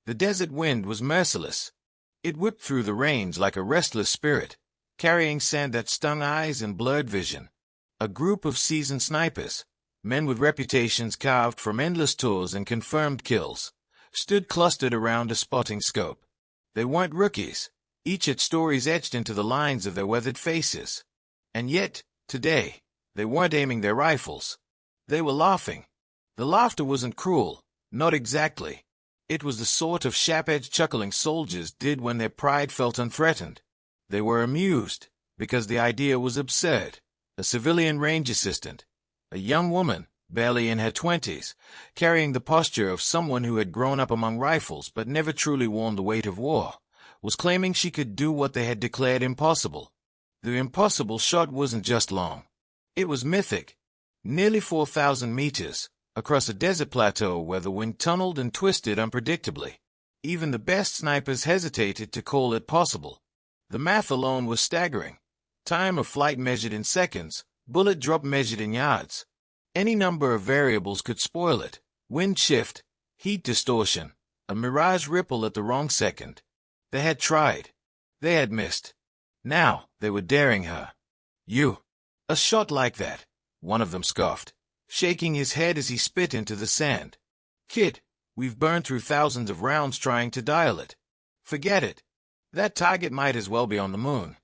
The desert wind was merciless. It whipped through the rains like a restless spirit, carrying sand that stung eyes and blurred vision. A group of seasoned snipers, men with reputations carved from endless tours and confirmed kills, stood clustered around a spotting scope. They weren't rookies. Each had stories etched into the lines of their weathered faces. And yet, today, they weren't aiming their rifles. They were laughing. The laughter wasn't cruel, not exactly. It was the sort of sharp-edged chuckling soldiers did when their pride felt unthreatened. They were amused, because the idea was absurd. A civilian range assistant, a young woman, barely in her 20s, carrying the posture of someone who had grown up among rifles but never truly worn the weight of war, was claiming she could do what they had declared impossible. The impossible shot wasn't just long. It was mythic. Nearly 4,000 meters, across a desert plateau where the wind tunneled and twisted unpredictably. Even the best snipers hesitated to call it possible. The math alone was staggering. Time of flight measured in seconds, bullet drop measured in yards. Any number of variables could spoil it. Wind shift, heat distortion, a mirage ripple at the wrong second. They had tried. They had missed. Now, they were daring her. "You! A shot like that," one of them scoffed, shaking his head as he spit into the sand. "Kid, we've burned through thousands of rounds trying to dial it. Forget it. That target might as well be on the moon."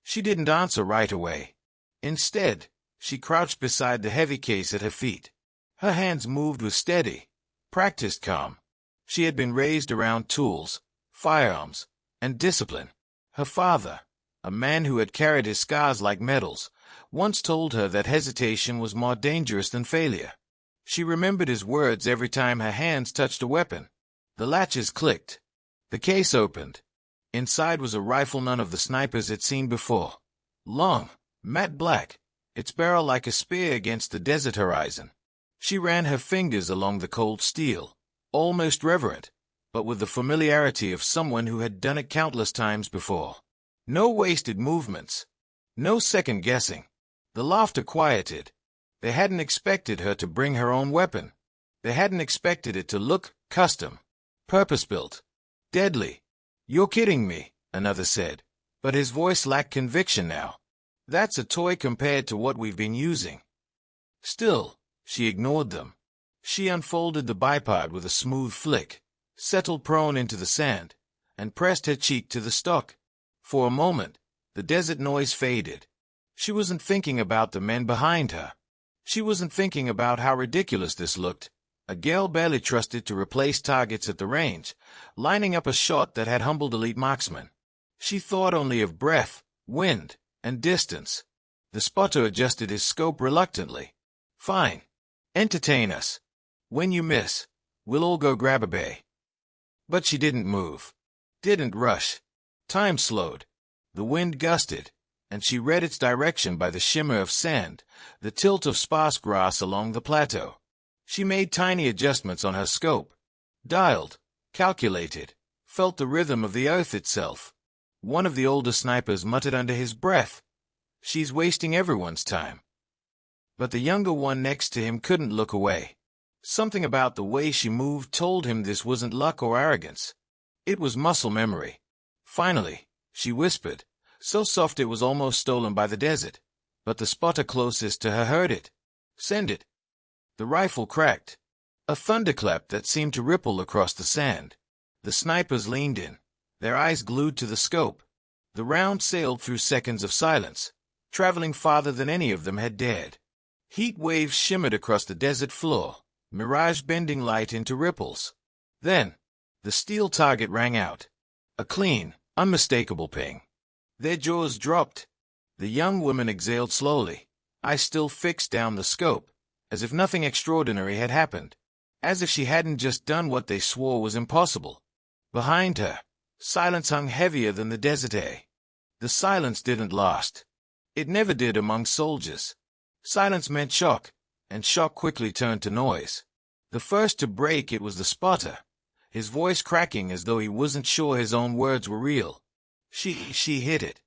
She didn't answer right away. Instead, she crouched beside the heavy case at her feet. Her hands moved with steady, practiced calm. She had been raised around tools, firearms, and discipline. Her father, a man who had carried his scars like medals, once told her that hesitation was more dangerous than failure. She remembered his words every time her hands touched a weapon. The latches clicked. The case opened. Inside was a rifle none of the snipers had seen before. Long, matte black, its barrel like a spear against the desert horizon. She ran her fingers along the cold steel, almost reverent, but with the familiarity of someone who had done it countless times before. No wasted movements. No second guessing. The laughter quieted. They hadn't expected her to bring her own weapon. They hadn't expected it to look custom, purpose-built, deadly. "You're kidding me," another said, but his voice lacked conviction now. "That's a toy compared to what we've been using." Still, she ignored them. She unfolded the bipod with a smooth flick, settled prone into the sand, and pressed her cheek to the stock. For a moment, the desert noise faded. She wasn't thinking about the men behind her. She wasn't thinking about how ridiculous this looked. A girl barely trusted to replace targets at the range, lining up a shot that had humbled elite marksmen. She thought only of breath, wind, and distance. The spotter adjusted his scope reluctantly. "Fine. Entertain us. When you miss, we'll all go grab a bay." But she didn't move. Didn't rush. Time slowed. The wind gusted, and she read its direction by the shimmer of sand, the tilt of sparse grass along the plateau. She made tiny adjustments on her scope. Dialed, calculated, felt the rhythm of the earth itself. One of the older snipers muttered under his breath, "She's wasting everyone's time." But the younger one next to him couldn't look away. Something about the way she moved told him this wasn't luck or arrogance. It was muscle memory. Finally, she whispered, so soft it was almost stolen by the desert, but the spotter closest to her heard it. "Send it." The rifle cracked. A thunderclap that seemed to ripple across the sand. The snipers leaned in, their eyes glued to the scope. The round sailed through seconds of silence, traveling farther than any of them had dared. Heat waves shimmered across the desert floor, mirage bending light into ripples. Then, the steel target rang out. A clean, unmistakable ping. Their jaws dropped. The young woman exhaled slowly, eyes still fixed down the scope, as if nothing extraordinary had happened, as if she hadn't just done what they swore was impossible. Behind her, silence hung heavier than the desert air. The silence didn't last. It never did among soldiers. Silence meant shock, and shock quickly turned to noise. The first to break it was the spotter, his voice cracking as though he wasn't sure his own words were real. She hit it."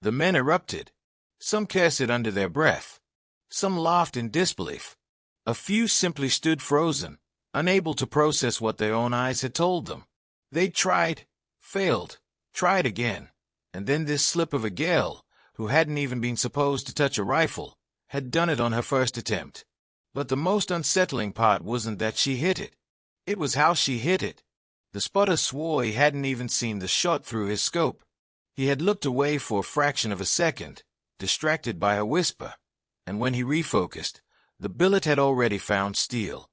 The men erupted. Some cursed under their breath. Some laughed in disbelief. A few simply stood frozen, unable to process what their own eyes had told them. They'd tried, failed, tried again, and then this slip of a girl, who hadn't even been supposed to touch a rifle, had done it on her first attempt. But the most unsettling part wasn't that she hit it. It was how she hit it. The spotter swore he hadn't even seen the shot through his scope. He had looked away for a fraction of a second, distracted by her whisper, and when he refocused, the bullet had already found steel.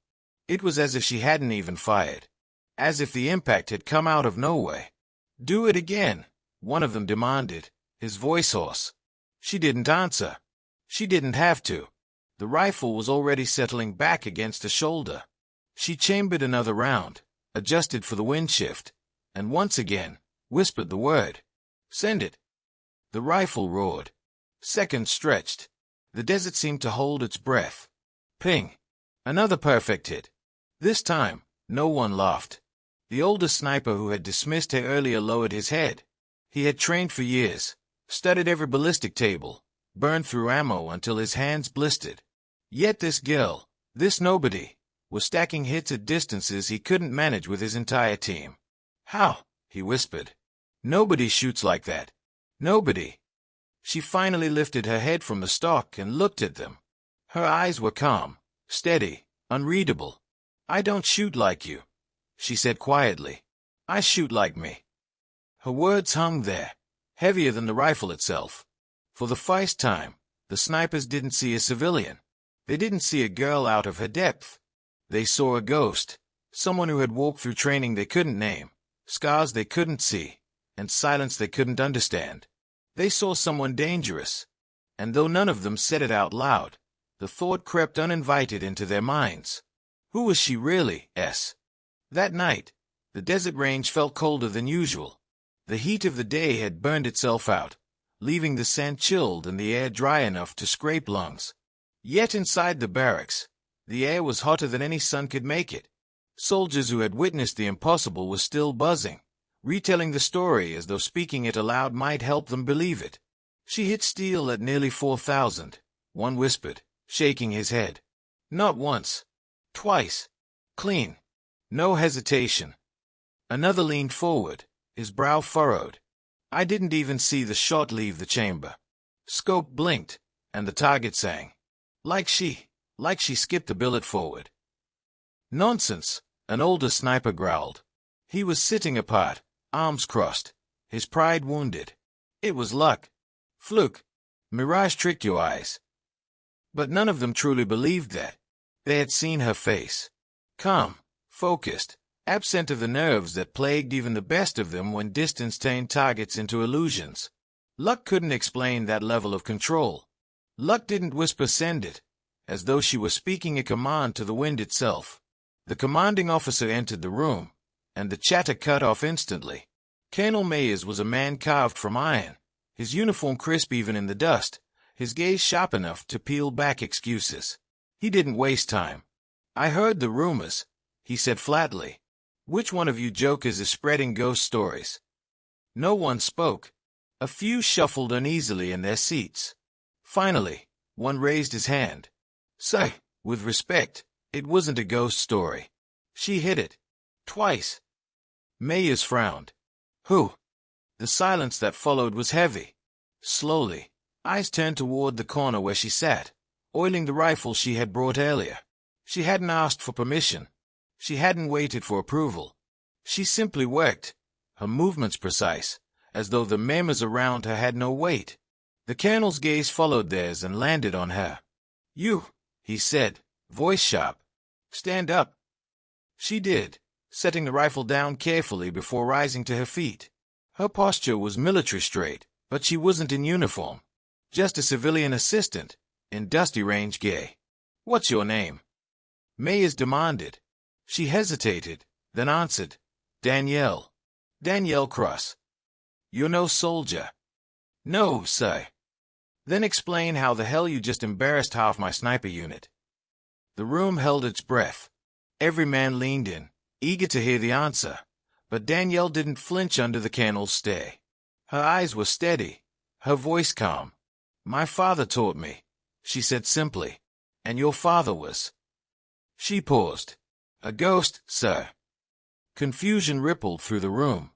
It was as if she hadn't even fired, as if the impact had come out of nowhere. "Do it again," one of them demanded, his voice hoarse. She didn't answer. She didn't have to. The rifle was already settling back against her shoulder. She chambered another round, adjusted for the wind shift, and once again whispered the word. "Send it." The rifle roared. Seconds stretched. The desert seemed to hold its breath. Ping. Another perfect hit. This time, no one laughed. The older sniper who had dismissed her earlier lowered his head. He had trained for years, studied every ballistic table, burned through ammo until his hands blistered. Yet this girl, this nobody, was stacking hits at distances he couldn't manage with his entire team. "How?" he whispered. "Nobody shoots like that. Nobody." She finally lifted her head from the stock and looked at them. Her eyes were calm, steady, unreadable. "I don't shoot like you," she said quietly. "I shoot like me." Her words hung there, heavier than the rifle itself. For the first time, the snipers didn't see a civilian. They didn't see a girl out of her depth. They saw a ghost, someone who had walked through training they couldn't name, scars they couldn't see, and silence they couldn't understand. They saw someone dangerous, and though none of them said it out loud, the thought crept uninvited into their minds. Who was she really? That night, the desert range felt colder than usual. The heat of the day had burned itself out, leaving the sand chilled and the air dry enough to scrape lungs. Yet inside the barracks, the air was hotter than any sun could make it. Soldiers who had witnessed the impossible were still buzzing, retelling the story as though speaking it aloud might help them believe it. "She hit steel at nearly 4,000, one whispered, shaking his head. "Not once. Twice. Clean. No hesitation." Another leaned forward, his brow furrowed. "I didn't even see the shot leave the chamber." Scope blinked, and the target sang. Like she skipped the bullet forward." "Nonsense," an older sniper growled. He was sitting apart, arms crossed, his pride wounded. "It was luck. Fluke. Mirage tricked your eyes." But none of them truly believed that. They had seen her face. Calm, focused, absent of the nerves that plagued even the best of them when distance turned targets into illusions. Luck couldn't explain that level of control. Luck didn't whisper "send it," as though she were speaking a command to the wind itself. The commanding officer entered the room, and the chatter cut off instantly. Colonel Mayers was a man carved from iron, his uniform crisp even in the dust, his gaze sharp enough to peel back excuses. He didn't waste time. "I heard the rumors," he said flatly. "Which one of you jokers is spreading ghost stories?" No one spoke. A few shuffled uneasily in their seats. Finally, one raised his hand. "Sir, with respect, it wasn't a ghost story. She hit it. Twice." Mayers frowned. "Who?" The silence that followed was heavy. Slowly, eyes turned toward the corner where she sat, oiling the rifle she had brought earlier. She hadn't asked for permission. She hadn't waited for approval. She simply worked, her movements precise, as though the members around her had no weight. The colonel's gaze followed theirs and landed on her. "You," he said, voice sharp. "Stand up." She did, setting the rifle down carefully before rising to her feet. Her posture was military straight, but she wasn't in uniform. Just a civilian assistant, in dusty range gear. "What's your name?" Mayers demanded. She hesitated, then answered, "Danielle. Danielle Cross." "You're no soldier." "No, sir." "Then explain how the hell you just embarrassed half my sniper unit." The room held its breath. Every man leaned in, eager to hear the answer, but Danielle didn't flinch under the colonel's stare. Her eyes were steady, her voice calm. "My father taught me," she said simply. "And your father was—" She paused. A ghost, sir. Confusion rippled through the room.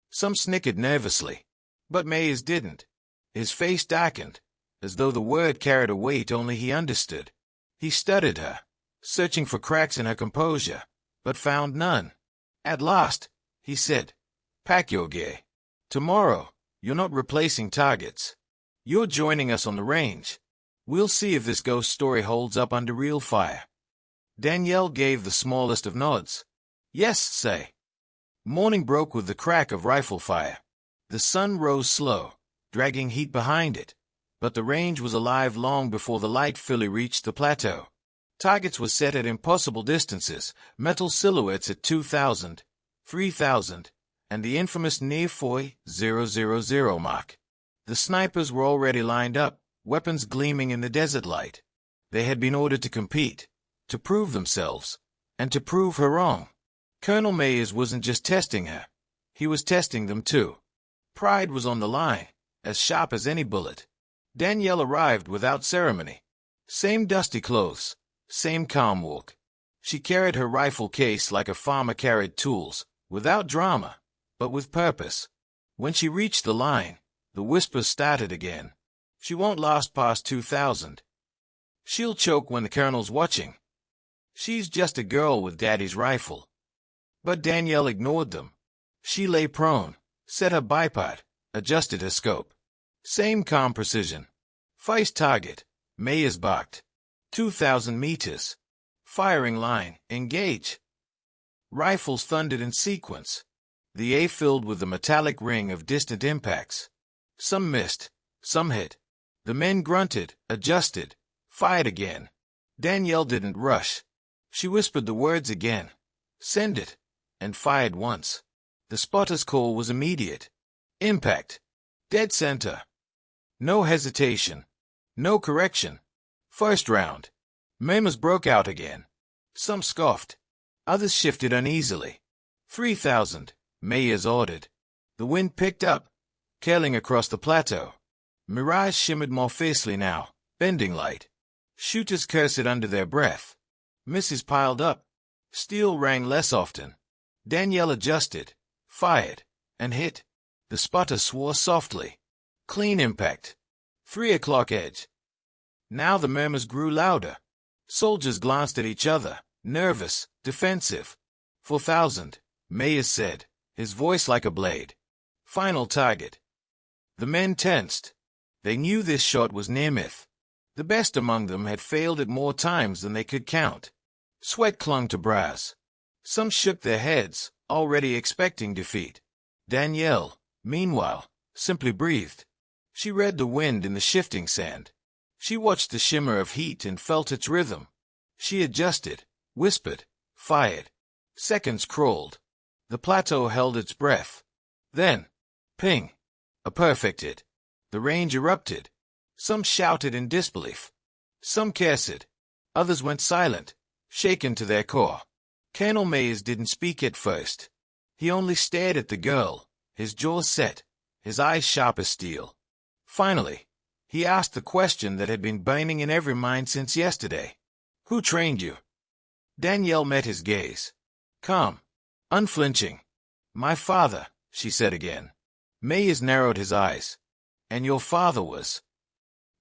Some snickered nervously, but Mayes didn't. His face darkened, as though the word carried a weight only he understood. He studied her, searching for cracks in her composure, but found none. At last, he said, "Pack your gear. Tomorrow, you're not replacing targets. You're joining us on the range. We'll see if this ghost story holds up under real fire." Danielle gave the smallest of nods. "Yes, say." Morning broke with the crack of rifle fire. The sun rose slow, dragging heat behind it, but the range was alive long before the light fully reached the plateau. Targets were set at impossible distances, metal silhouettes at 2,000, 3,000, and the infamous near 4,000 mark. The snipers were already lined up, weapons gleaming in the desert light. They had been ordered to compete, to prove themselves, and to prove her wrong. Colonel Mayes wasn't just testing her. He was testing them too. Pride was on the line, as sharp as any bullet. Danielle arrived without ceremony. Same dusty clothes, same calm walk. She carried her rifle case like a farmer carried tools, without drama, but with purpose. When she reached the line, the whispers started again. "She won't last past 2,000. She'll choke when the colonel's watching. She's just a girl with daddy's rifle." But Danielle ignored them. She lay prone, set her bipod, adjusted her scope. Same calm precision. "First target," Mayes barked. 2,000 meters. Firing line, engage. Rifles thundered in sequence. The air filled with the metallic ring of distant impacts. Some missed, some hit. The men grunted, adjusted, fired again. Danielle didn't rush. She whispered the words again. "Send it," and fired once. The spotter's call was immediate. Impact. Dead center. No hesitation. No correction. First round. Murmurs broke out again. Some scoffed. Others shifted uneasily. 3,000, Mayes ordered. The wind picked up, curling across the plateau. Mirage shimmered more fiercely now, bending light. Shooters cursed under their breath. Misses piled up. Steel rang less often. Danielle adjusted, fired, and hit. The spotter swore softly. Clean impact. 3 o'clock edge. Now the murmurs grew louder. Soldiers glanced at each other, nervous, defensive. 4,000, Mayes said, his voice like a blade. Final target. The men tensed. They knew this shot was near-myth. The best among them had failed it more times than they could count. Sweat clung to brows. Some shook their heads, already expecting defeat. Danielle, meanwhile, simply breathed. She read the wind in the shifting sand. She watched the shimmer of heat and felt its rhythm. She adjusted, whispered, fired. Seconds crawled. The plateau held its breath. Then, ping! A perfect hit. The range erupted. Some shouted in disbelief. Some cursed. Others went silent, shaken to their core. Colonel Mayes didn't speak at first. He only stared at the girl, his jaws set, his eyes sharp as steel. Finally, he asked the question that had been burning in every mind since yesterday. "Who trained you?" Danielle met his gaze. Calm, unflinching. "My father," she said again. Mayes narrowed his eyes. "And your father was?"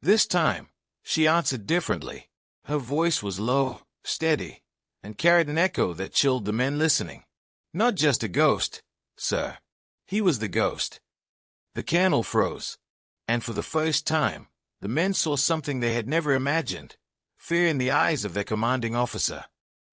This time, she answered differently. Her voice was low, steady, and carried an echo that chilled the men listening. "Not just a ghost, sir. He was the ghost." The colonel froze, and for the first time, the men saw something they had never imagined, fear in the eyes of their commanding officer.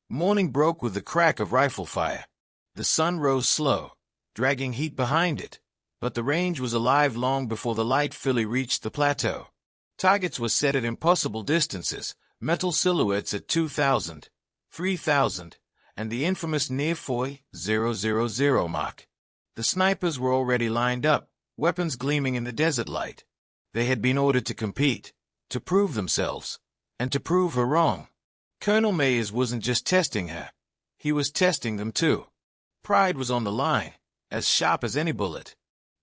Morning broke with the crack of rifle fire. The sun rose slow, dragging heat behind it, but the range was alive long before the light fully reached the plateau. Targets were set at impossible distances, metal silhouettes at 2,000, 3,000, and the infamous near 4,000 mark. The snipers were already lined up, weapons gleaming in the desert light. They had been ordered to compete, to prove themselves, and to prove her wrong. Colonel Mayes wasn't just testing her. He was testing them too. Pride was on the line, as sharp as any bullet.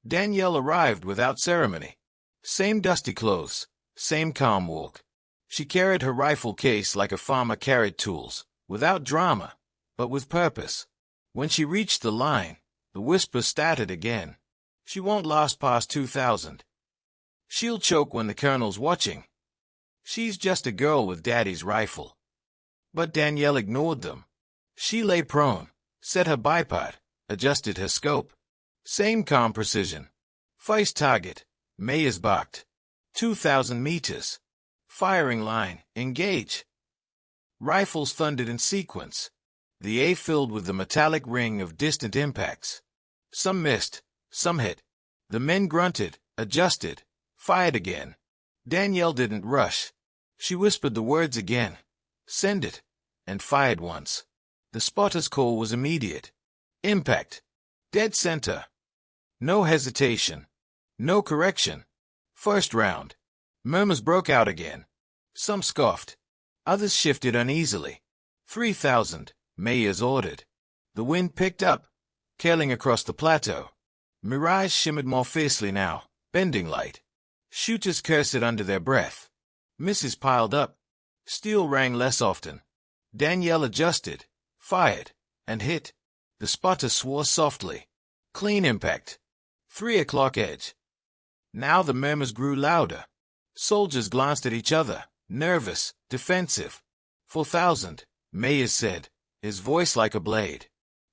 Danielle arrived without ceremony. Same dusty clothes, same calm walk. She carried her rifle case like a farmer carried tools, without drama, but with purpose. When she reached the line, the whisper started again. She won't last past 2,000. She'll choke when the colonel's watching. She's just a girl with daddy's rifle. But Danielle ignored them. She lay prone, set her bipod, adjusted her scope. Same calm precision. First target, Mayers barked. 2,000 meters. Firing line, engage. Rifles thundered in sequence. The air filled with the metallic ring of distant impacts. Some missed, some hit. The men grunted, adjusted, fired again. Danielle didn't rush. She whispered the words again. Send it. And fired once. The spotter's call was immediate. Impact. Dead center. No hesitation. No correction. First round. Murmurs broke out again. Some scoffed. Others shifted uneasily. 3,000, Mayers ordered. The wind picked up, curling across the plateau. Mirage shimmered more fiercely now, bending light. Shooters cursed under their breath. Misses piled up. Steel rang less often. Danielle adjusted, fired, and hit. The spotter swore softly. Clean impact. 3 o'clock edge. Now the murmurs grew louder. Soldiers glanced at each other, nervous, defensive. 4,000, Mayers said, his voice like a blade.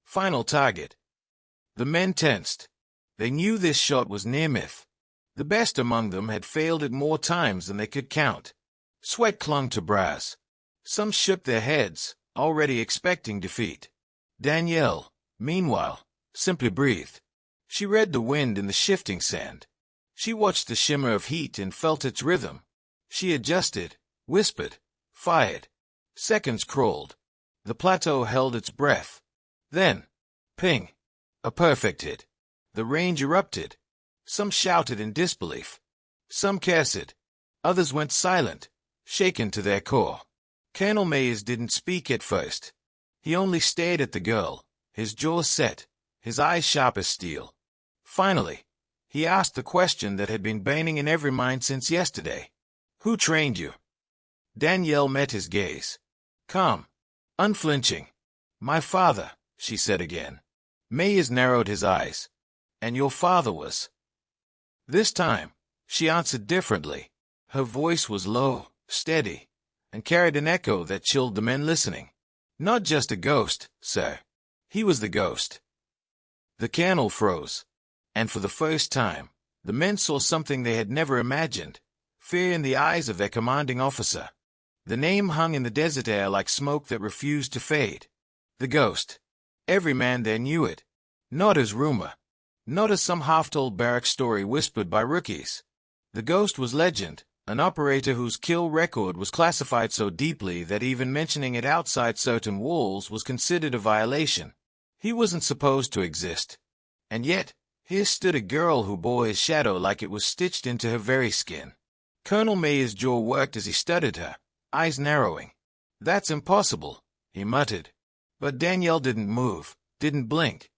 Final target. The men tensed. They knew this shot was near-myth. The best among them had failed it more times than they could count. Sweat clung to brows. Some shook their heads, already expecting defeat. Danielle, meanwhile, simply breathed. She read the wind in the shifting sand. She watched the shimmer of heat and felt its rhythm. She adjusted, whispered, fired. Seconds crawled. The plateau held its breath. Then, ping. A perfect hit. The range erupted. Some shouted in disbelief. Some cursed. Others went silent, shaken to their core. Colonel Mayers didn't speak at first. He only stared at the girl, his jaws set, his eyes sharp as steel. Finally, he asked the question that had been burning in every mind since yesterday. Who trained you? Danielle met his gaze. Calm, unflinching. My father, she said again. Mayers narrowed his eyes. And your father was? This time, she answered differently. Her voice was low, steady, and carried an echo that chilled the men listening. Not just a ghost, sir. He was the ghost. The colonel froze. And for the first time, the men saw something they had never imagined. Fear in the eyes of their commanding officer. The name hung in the desert air like smoke that refused to fade. The ghost. Every man there knew it. Not as rumor. Not as some half-told barrack story whispered by rookies. The ghost was legend, an operator whose kill record was classified so deeply that even mentioning it outside certain walls was considered a violation. He wasn't supposed to exist. And yet, here stood a girl who bore his shadow like it was stitched into her very skin. Colonel Mayer's jaw worked as he studied her, eyes narrowing. That's impossible, he muttered. But Danielle didn't move, didn't blink.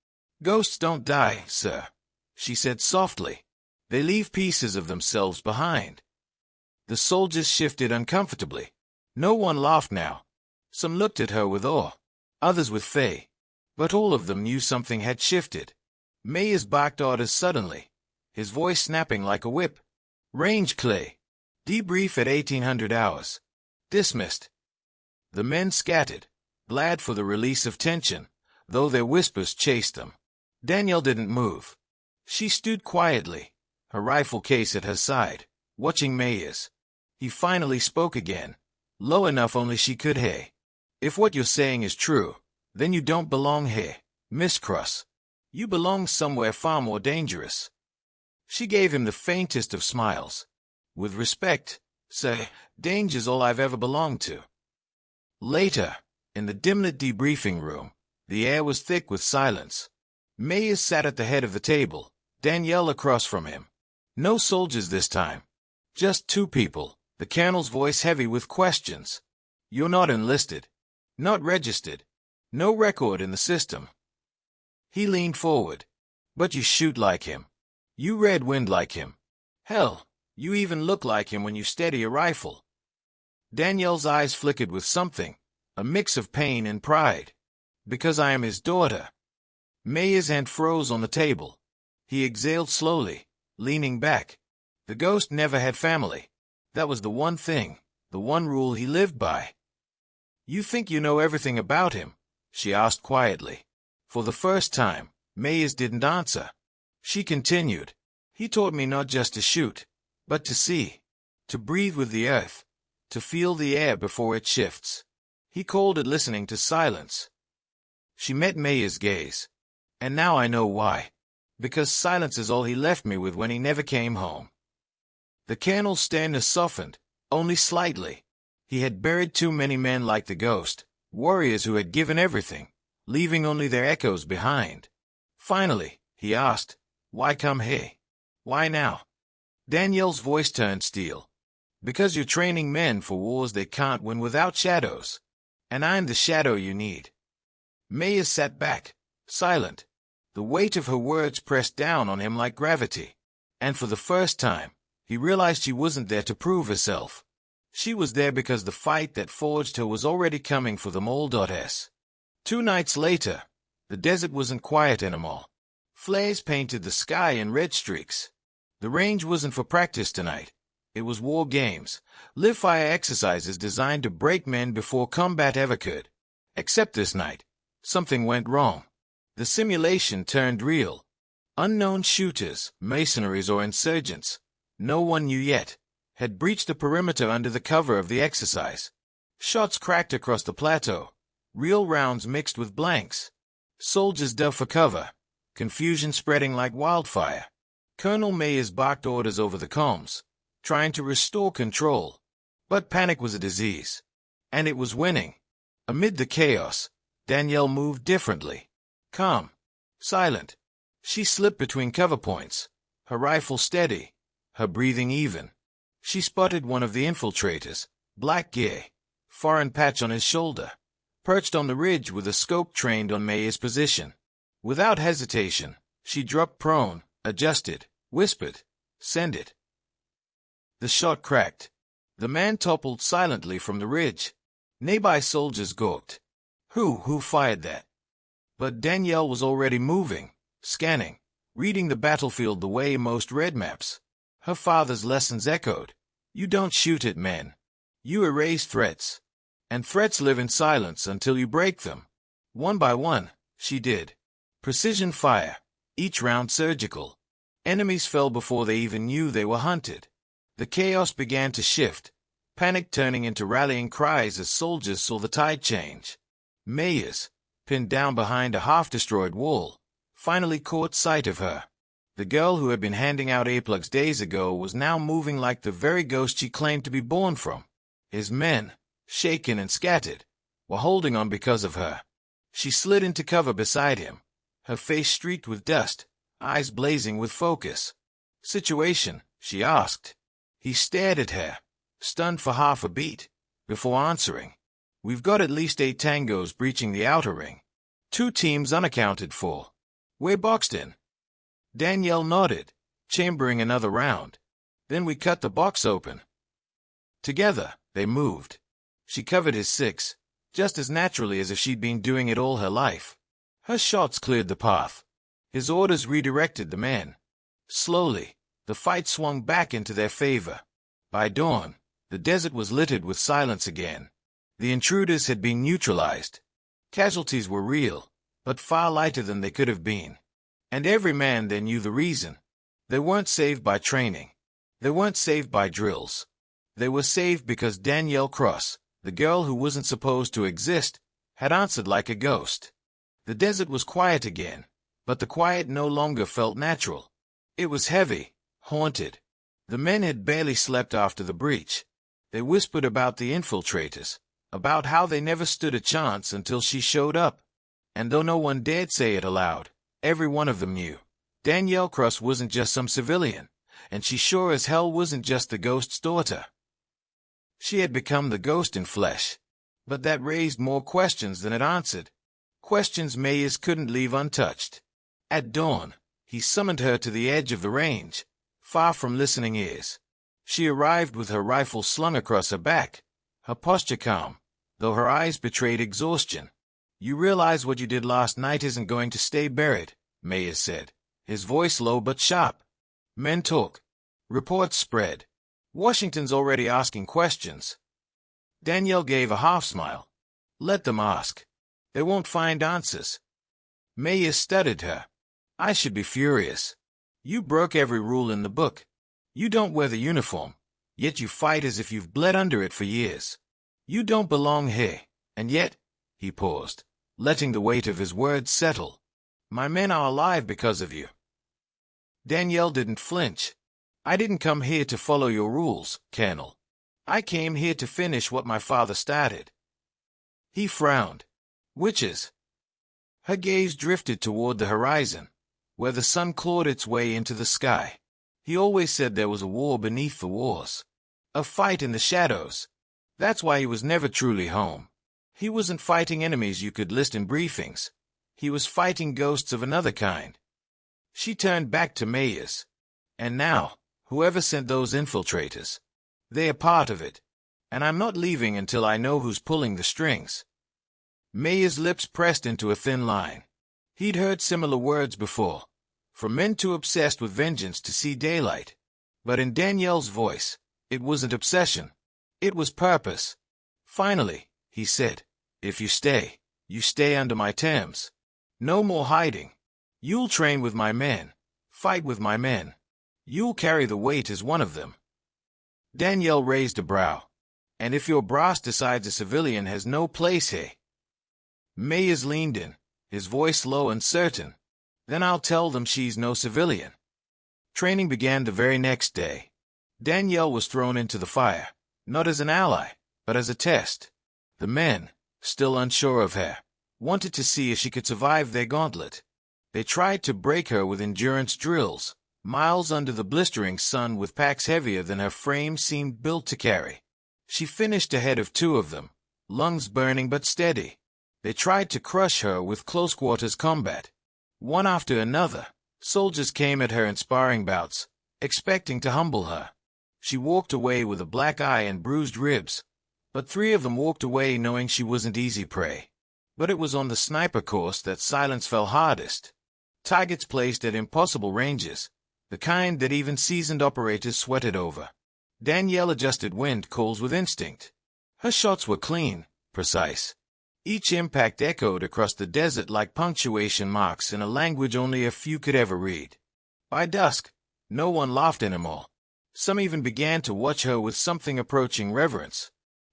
Ghosts don't die, sir, she said softly. They leave pieces of themselves behind. The soldiers shifted uncomfortably. No one laughed now. Some looked at her with awe, others with fear. But all of them knew something had shifted. Mayers barked orders suddenly, his voice snapping like a whip. Range clear. Debrief at 1800 hours. Dismissed. The men scattered, glad for the release of tension, though their whispers chased them. Danielle didn't move. She stood quietly, her rifle case at her side, watching Mayers. He finally spoke again, low enough only she could hear. If what you're saying is true, then you don't belong here, Miss Cross. You belong somewhere far more dangerous. She gave him the faintest of smiles. With respect, sir, danger's all I've ever belonged to. Later, in the dim-lit debriefing room, the air was thick with silence. Mayers sat at the head of the table, Danielle across from him. No soldiers this time. Just two people, the colonel's voice heavy with questions. You're not enlisted. Not registered. No record in the system. He leaned forward. But you shoot like him. You read wind like him. Hell, you even look like him when you steady a rifle. Danielle's eyes flickered with something, a mix of pain and pride. Because I am his daughter. Maya's hand froze on the table. He exhaled slowly, leaning back. The ghost never had family. That was the one thing, the one rule he lived by. You think you know everything about him? She asked quietly. For the first time, Mayes didn't answer. She continued. He taught me not just to shoot, but to see, to breathe with the earth, to feel the air before it shifts. He called it listening to silence. She met Mayes' gaze. And now I know why. Because silence is all he left me with when he never came home. The colonel's sternness softened, only slightly. He had buried too many men like the ghost, warriors who had given everything, leaving only their echoes behind. Finally, he asked, why come here? Why now? Danielle's voice turned steel. Because you're training men for wars they can't win without shadows. And I'm the shadow you need. Mayes sat back, silent. The weight of her words pressed down on him like gravity. And for the first time, he realized she wasn't there to prove herself. She was there because the fight that forged her was already coming for them all. 2 nights later, the desert wasn't quiet anymore. Flares painted the sky in red streaks. The range wasn't for practice tonight. It was war games, live-fire exercises designed to break men before combat ever could. Except this night, something went wrong. The simulation turned real. Unknown shooters, mercenaries or insurgents, no one knew yet, had breached the perimeter under the cover of the exercise. Shots cracked across the plateau, real rounds mixed with blanks. Soldiers dove for cover, confusion spreading like wildfire. Colonel Mayes barked orders over the comms, trying to restore control. But panic was a disease, and it was winning. Amid the chaos, Danielle moved differently. Calm, silent. She slipped between cover points, her rifle steady, her breathing even. She spotted one of the infiltrators, black gear, foreign patch on his shoulder, perched on the ridge with a scope trained on Mayes' position. Without hesitation, she dropped prone, adjusted, whispered, "Send it." The shot cracked. The man toppled silently from the ridge. Nearby soldiers gawked. Who fired that? But Danielle was already moving, scanning, reading the battlefield the way most read maps. Her father's lessons echoed. You don't shoot at men. You erase threats. And threats live in silence until you break them. One by one, she did. Precision fire, each round surgical. Enemies fell before they even knew they were hunted. The chaos began to shift, panic turning into rallying cries as soldiers saw the tide change. Mayes, pinned down behind a half-destroyed wall, finally caught sight of her. The girl who had been handing out earplugs days ago was now moving like the very ghost she claimed to be born from. His men, shaken and scattered, were holding on because of her. She slid into cover beside him, her face streaked with dust, eyes blazing with focus. Situation, she asked. He stared at her, stunned for half a beat, before answering. We've got at least 8 tangos breaching the outer ring. 2 teams unaccounted for. We're boxed in. Danielle nodded, chambering another round. Then we cut the box open. Together, they moved. She covered his 6, just as naturally as if she'd been doing it all her life. Her shots cleared the path. His orders redirected the men. Slowly, the fight swung back into their favor. By dawn, the desert was littered with silence again. The intruders had been neutralized. Casualties were real, but far lighter than they could have been. And every man there knew the reason. They weren't saved by training. They weren't saved by drills. They were saved because Danielle Cross, the girl who wasn't supposed to exist, had answered like a ghost. The desert was quiet again, but the quiet no longer felt natural. It was heavy, haunted. The men had barely slept after the breach. They whispered about the infiltrators, about how they never stood a chance until she showed up. And though no one dared say it aloud, every one of them knew. Danielle Cross wasn't just some civilian, and she sure as hell wasn't just the ghost's daughter. She had become the ghost in flesh. But that raised more questions than it answered. Questions Mayes couldn't leave untouched. At dawn, he summoned her to the edge of the range, far from listening ears. She arrived with her rifle slung across her back, her posture calm, though her eyes betrayed exhaustion. You realize what you did last night isn't going to stay buried, Mayes said, his voice low but sharp. Men talk. Reports spread. Washington's already asking questions. Danielle gave a half-smile. Let them ask. They won't find answers. Mayes studied her. I should be furious. You broke every rule in the book. You don't wear the uniform, yet you fight as if you've bled under it for years. You don't belong here, and yet, he paused, letting the weight of his words settle. My men are alive because of you. Danielle didn't flinch. I didn't come here to follow your rules, Colonel. I came here to finish what my father started. He frowned. Witches. Her gaze drifted toward the horizon, where the sun clawed its way into the sky. He always said there was a war beneath the wars. A fight in the shadows. That's why he was never truly home. He wasn't fighting enemies you could list in briefings. He was fighting ghosts of another kind. She turned back to Mayes. And now, whoever sent those infiltrators, they are part of it. And I'm not leaving until I know who's pulling the strings. Mayes' lips pressed into a thin line. He'd heard similar words before, from men too obsessed with vengeance to see daylight. But in Danielle's voice, it wasn't obsession. It was purpose. Finally, he said, if you stay under my terms. No more hiding. You'll train with my men, fight with my men. You'll carry the weight as one of them. Danielle raised a brow. And if your brass decides a civilian has no place here? Mayes leaned in, his voice low and certain. Then I'll tell them she's no civilian. Training began the very next day. Danielle was thrown into the fire, not as an ally, but as a test. The men, still unsure of her, wanted to see if she could survive their gauntlet. They tried to break her with endurance drills, miles under the blistering sun with packs heavier than her frame seemed built to carry. She finished ahead of 2 of them, lungs burning but steady. They tried to crush her with close-quarters combat. One after another, soldiers came at her in sparring bouts, expecting to humble her. She walked away with a black eye and bruised ribs, but 3 of them walked away knowing she wasn't easy prey. But it was on the sniper course that silence fell hardest. Targets placed at impossible ranges, the kind that even seasoned operators sweated over. Danielle adjusted wind calls with instinct. Her shots were clean, precise. Each impact echoed across the desert like punctuation marks in a language only a few could ever read. By dusk, no one laughed anymore. Some even began to watch her with something approaching reverence.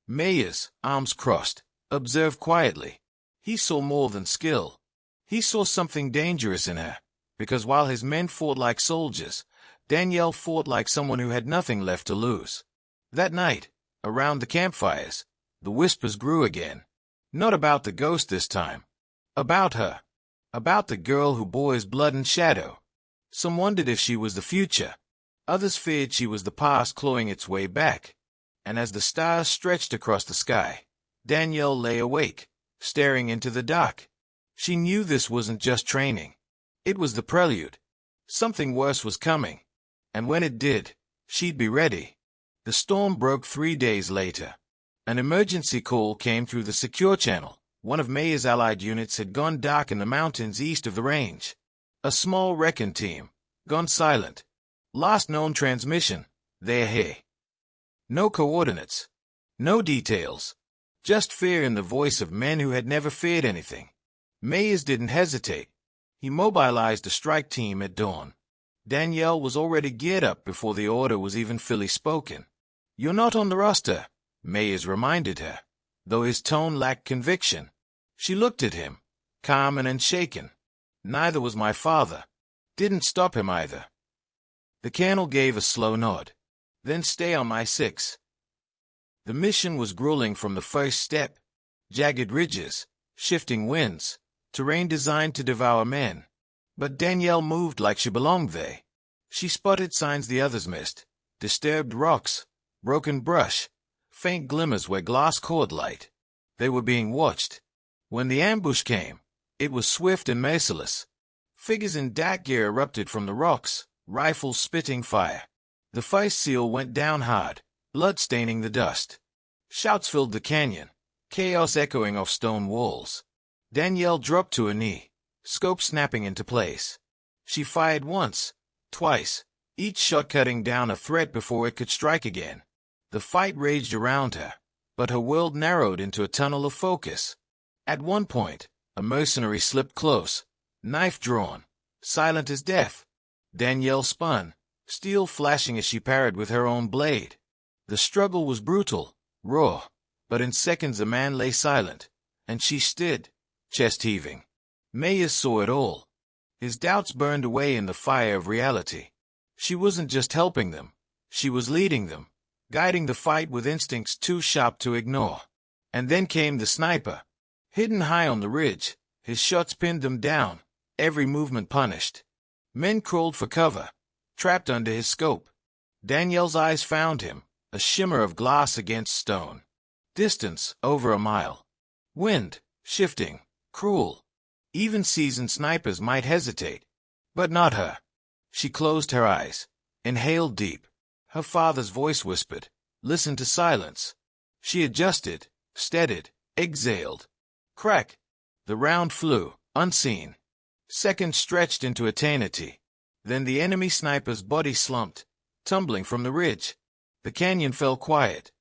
Mayes, arms crossed, observed quietly. He saw more than skill. He saw something dangerous in her, because while his men fought like soldiers, Danielle fought like someone who had nothing left to lose. That night, around the campfires, the whispers grew again. Not about the ghost this time. About her. About the girl who bore his blood and shadow. Some wondered if she was the future. Others feared she was the past clawing its way back. And as the stars stretched across the sky, Danielle lay awake, staring into the dark. She knew this wasn't just training. It was the prelude. Something worse was coming. And when it did, she'd be ready. The storm broke 3 days later. An emergency call came through the secure channel. One of Mayes' allied units had gone dark in the mountains east of the range. A small recon team, gone silent. Last known transmission, they're here. No coordinates. No details. Just fear in the voice of men who had never feared anything. Mayes didn't hesitate. He mobilized a strike team at dawn. Danielle was already geared up before the order was even fully spoken. You're not on the roster, Mayes reminded her, though his tone lacked conviction. She looked at him, calm and unshaken. Neither was my father. Didn't stop him either. The colonel gave a slow nod. Then stay on my 6. The mission was grueling from the first step. Jagged ridges, shifting winds, terrain designed to devour men. But Danielle moved like she belonged there. She spotted signs the others missed. Disturbed rocks, broken brush, faint glimmers where glass caught light. They were being watched. When the ambush came, it was swift and merciless. Figures in dark gear erupted from the rocks, rifles spitting fire. The first seal went down hard, blood staining the dust. Shouts filled the canyon, chaos echoing off stone walls. Danielle dropped to her knee, scope snapping into place. She fired once, twice, each shot cutting down a threat before it could strike again. The fight raged around her, but her world narrowed into a tunnel of focus. At one point, a mercenary slipped close, knife drawn, silent as death. Danielle spun, steel flashing as she parried with her own blade. The struggle was brutal, raw, but in seconds a man lay silent, and she stood, chest heaving. Mayes saw it all. His doubts burned away in the fire of reality. She wasn't just helping them, she was leading them, guiding the fight with instincts too sharp to ignore. And then came the sniper. Hidden high on the ridge, his shots pinned them down, every movement punished. Men crawled for cover, trapped under his scope. Danielle's eyes found him, a shimmer of glass against stone. Distance, over a mile. Wind, shifting, cruel. Even seasoned snipers might hesitate, but not her. She closed her eyes, inhaled deep. Her father's voice whispered, "Listen to silence." She adjusted, steadied, exhaled. Crack! The round flew, unseen. Seconds stretched into eternity. Then the enemy sniper's body slumped, tumbling from the ridge. The canyon fell quiet.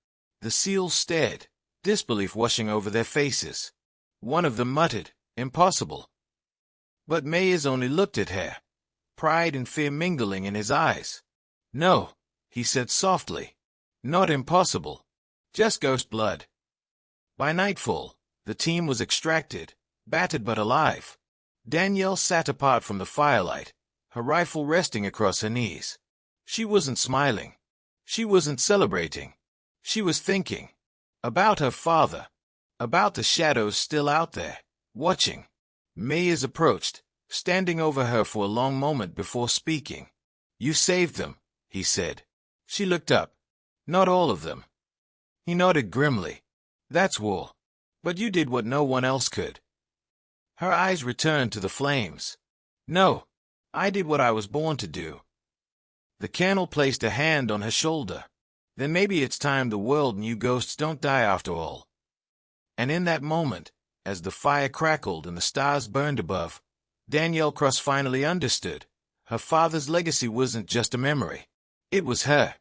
The SEALs stared, disbelief washing over their faces. One of them muttered, "Impossible." But Mayes only looked at her, pride and fear mingling in his eyes. "No," he said softly. "Not impossible. Just ghost blood." By nightfall, the team was extracted, battered but alive. Danielle sat apart from the firelight, her rifle resting across her knees. She wasn't smiling. She wasn't celebrating. She was thinking. About her father. About the shadows still out there, watching. Mayes approached, standing over her for a long moment before speaking. "You saved them," he said. She looked up. "Not all of them." He nodded grimly. "That's war. But you did what no one else could." Her eyes returned to the flames. "No, I did what I was born to do." The colonel placed a hand on her shoulder. "Then maybe it's time the world knew ghosts don't die after all." And in that moment, as the fire crackled and the stars burned above, Danielle Cross finally understood. Her father's legacy wasn't just a memory. It was her.